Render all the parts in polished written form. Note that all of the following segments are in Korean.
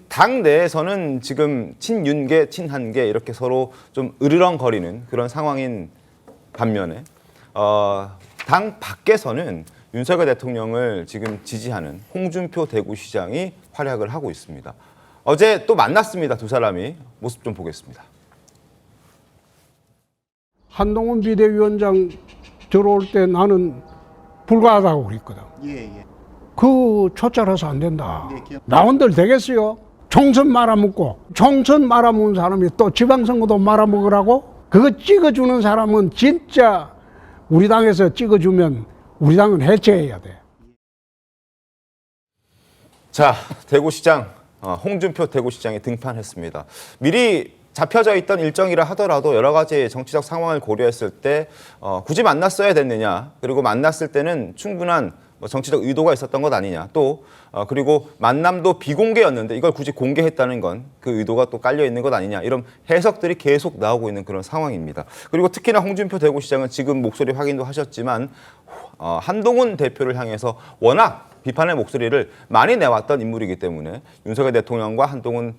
당 내에서는 지금 친윤계, 친한계 이렇게 서로 좀 으르렁거리는 그런 상황인 반면에 당 밖에서는 윤석열 대통령을 지금 지지하는 홍준표 대구시장이 활약을 하고 있습니다. 어제 또 만났습니다. 두 사람이. 모습 좀 보겠습니다. 한동훈 비대위원장 들어올 때 나는 불가하다고 그랬거든. 그 초짜라서 안 된다. 나온들 되겠어요? 총선 말아먹고 총선 말아먹은 사람이 또 지방선거도 말아먹으라고? 그거 찍어주는 사람은 진짜 우리 당에서 찍어주면 우리 당은 해체해야 돼. 자, 대구시장 홍준표 대구시장이 등판했습니다. 미리 잡혀져 있던 일정이라 하더라도 여러 가지 정치적 상황을 고려했을 때 굳이 만났어야 됐느냐, 그리고 만났을 때는 충분한 정치적 의도가 있었던 것 아니냐, 또 그리고 만남도 비공개였는데 이걸 굳이 공개했다는 건 그 의도가 또 깔려 있는 것 아니냐, 이런 해석들이 계속 나오고 있는 그런 상황입니다. 그리고 특히나 홍준표 대구시장은 지금 목소리 확인도 하셨지만 한동훈 대표를 향해서 워낙 비판의 목소리를 많이 내왔던 인물이기 때문에 윤석열 대통령과 한동훈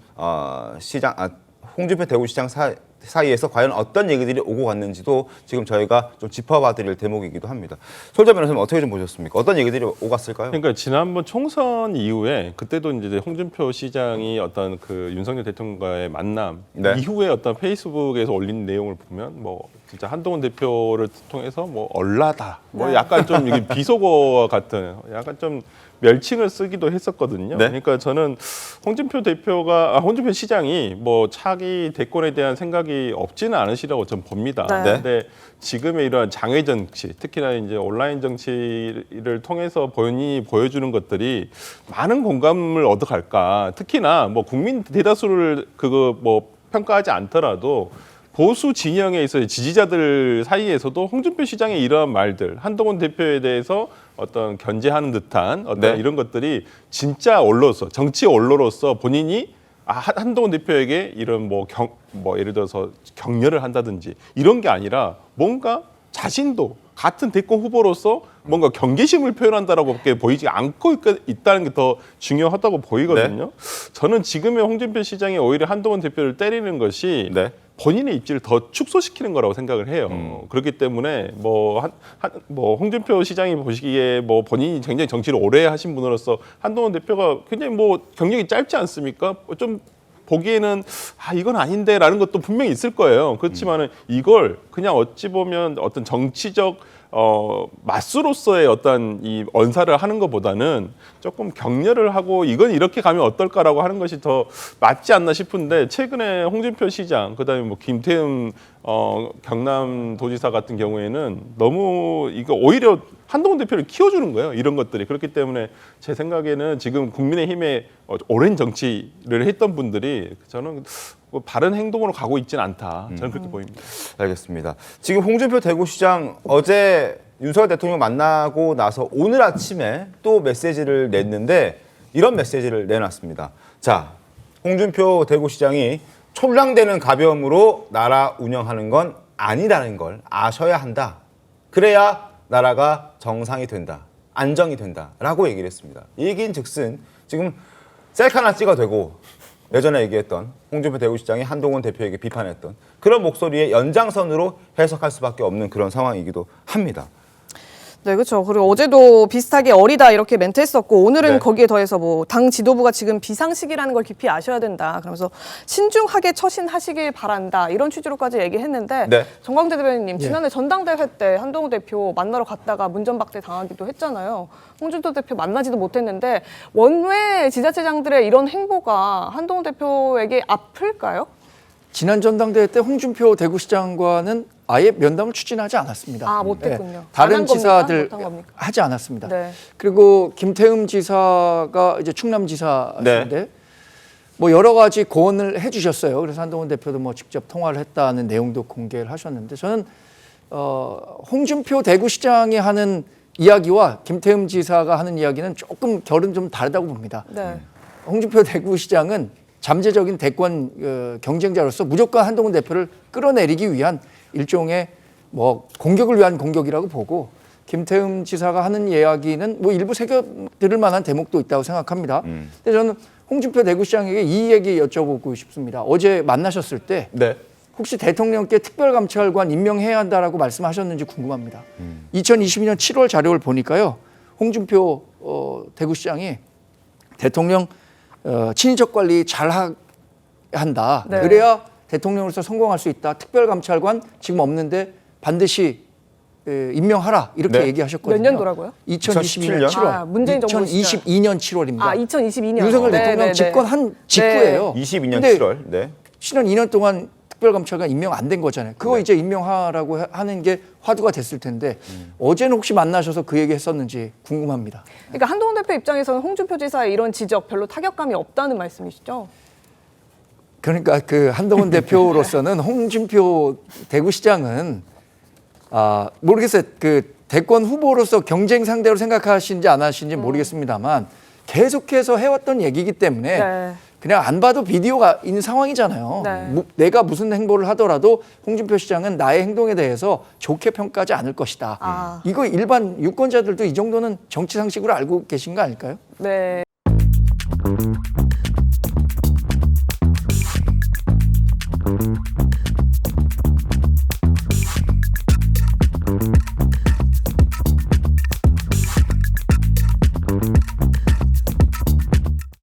홍준표 대구시장 사이에서 과연 어떤 얘기들이 오고 갔는지도 지금 저희가 좀 짚어봐드릴 대목이기도 합니다. 솔자 변호사님 어떻게 좀 보셨습니까? 어떤 얘기들이 오갔을까요? 그러니까 지난번 총선 이후에 그때도 이제 홍준표 시장이 어떤 그 윤석열 대통령과의 만남 이후에 어떤 페이스북에서 올린 내용을 보면 뭐 진짜 한동훈 대표를 통해서 뭐 얼라다, 뭐 약간 좀 이게 비속어 같은 약간 좀 멸칭을 쓰기도 했었거든요. 그러니까 저는 홍준표 시장이 뭐 차기 대권에 대한 생각이 없지는 않으시라고 전 봅니다. 근데 지금의 이러한 장외 정치, 특히나 이제 온라인 정치를 통해서 본인이 보여주는 것들이 많은 공감을 얻어갈까. 특히나 뭐 국민 대다수를 평가하지 않더라도 보수 진영에 있어서 지지자들 사이에서도 홍준표 시장의 이러한 말들, 한동훈 대표에 대해서 어떤 견제하는 듯한 어떤 이런 것들이 진짜 언로서, 정치 언로로서 본인이 한동훈 대표에게 이런 예를 들어서 격려를 한다든지 이런 게 아니라 뭔가 자신도 같은 대권 후보로서 뭔가 경계심을 표현한다라고밖에 보이지 않고 있다는 게 더 중요하다고 보이거든요. 저는 지금의 홍준표 시장이 오히려 한동훈 대표를 때리는 것이 본인의 입지를 더 축소시키는 거라고 생각을 해요. 그렇기 때문에 홍준표 시장이 보시기에 본인이 굉장히 정치를 오래 하신 분으로서 한동훈 대표가 굉장히 경력이 짧지 않습니까? 좀 보기에는 이건 아닌데라는 것도 분명히 있을 거예요. 그렇지만은 이걸 그냥 어찌 보면 어떤 정치적 맞수로서의 어떤 이 언사를 하는 것보다는 조금 격려를 하고 이건 이렇게 가면 어떨까라고 하는 것이 더 맞지 않나 싶은데, 최근에 홍준표 시장, 그다음에 김태흠 경남도지사 같은 경우에는 너무 이거 오히려 한동훈 대표를 키워주는 거예요. 이런 것들이. 그렇기 때문에 제 생각에는 지금 국민의힘에 오랜 정치를 했던 분들이 저는 바른 행동으로 가고 있지는 않다. 저는 그렇게 보입니다. 알겠습니다. 지금 홍준표 대구시장 어제 윤석열 대통령 만나고 나서 오늘 아침에 또 메시지를 냈는데 이런 메시지를 내놨습니다. 자, 홍준표 대구시장이 촐랑대는 가벼움으로 나라 운영하는 건 아니라는 걸 아셔야 한다. 그래야 나라가 정상이 된다. 안정이 된다라고 얘기를 했습니다. 이 얘기인 즉슨 지금 셀카 하나 찍어도 되고 예전에 얘기했던 홍준표 대구시장이 한동훈 대표에게 비판했던 그런 목소리의 연장선으로 해석할 수밖에 없는 그런 상황이기도 합니다. 네, 그렇죠. 그리고 어제도 비슷하게 어리다 이렇게 멘트했었고 오늘은 거기에 더해서 당 지도부가 지금 비상시기라는 걸 깊이 아셔야 된다. 그러면서 신중하게 처신하시길 바란다. 이런 취지로까지 얘기했는데 정광재 대변인님 지난해 전당대회 때 한동훈 대표 만나러 갔다가 문전박대 당하기도 했잖아요. 홍준표 대표 만나지도 못했는데 원외 지자체장들의 이런 행보가 한동훈 대표에게 아플까요? 지난 전당대회 때 홍준표 대구시장과는 아예 면담을 추진하지 않았습니다. 못했군요. 다른 지사들 하지 않았습니다. 그리고 김태흠 지사가 이제 충남지사인데 여러 가지 고언을 해주셨어요. 그래서 한동훈 대표도 직접 통화를 했다는 내용도 공개를 하셨는데 저는 홍준표 대구시장이 하는 이야기와 김태흠 지사가 하는 이야기는 조금 결은 좀 다르다고 봅니다. 홍준표 대구시장은 잠재적인 대권 경쟁자로서 무조건 한동훈 대표를 끌어내리기 위한 일종의 공격을 위한 공격이라고 보고, 김태흠 지사가 하는 이야기는 일부 새겨 들을 만한 대목도 있다고 생각합니다. 근데 저는 홍준표 대구시장에게 이 얘기 여쭤보고 싶습니다. 어제 만나셨을 때 네. 혹시 대통령께 특별감찰관 임명해야 한다라고 말씀하셨는지 궁금합니다. 2022년 7월 자료를 보니까요. 홍준표 대구시장이 대통령 친인척 관리 잘 한다. 네. 그래야 대통령으로서 성공할 수 있다. 특별감찰관 지금 없는데 반드시 임명하라 이렇게 네. 얘기하셨거든요. 몇 년도라고요? 2022년 7월. 아, 문재인 정부 2022년 7월입니다. 아, 2022년. 윤석열 대통령 집권한 직후예요. 22년 근데 7월. 네. 실은 2년 동안 특별감찰관 임명 안 된 거잖아요. 그거 이제 임명하라고 하는 게 화두가 됐을 텐데 어제는 혹시 만나셔서 그 얘기 했었는지 궁금합니다. 그러니까 한동훈 대표 입장에서는 홍준표 지사의 이런 지적 별로 타격감이 없다는 말씀이시죠? 그러니까 그 한동훈 대표로서는 홍준표 대구시장은 모르겠어요. 그 대권 후보로서 경쟁 상대로 생각하시는지 안 하시는지 모르겠습니다만 계속해서 해왔던 얘기이기 때문에 네. 그냥 안 봐도 비디오가 있는 상황이잖아요. 네. 내가 무슨 행보를 하더라도 홍준표 시장은 나의 행동에 대해서 좋게 평가하지 않을 것이다. 이거 일반 유권자들도 이 정도는 정치 상식으로 알고 계신 거 아닐까요? 네.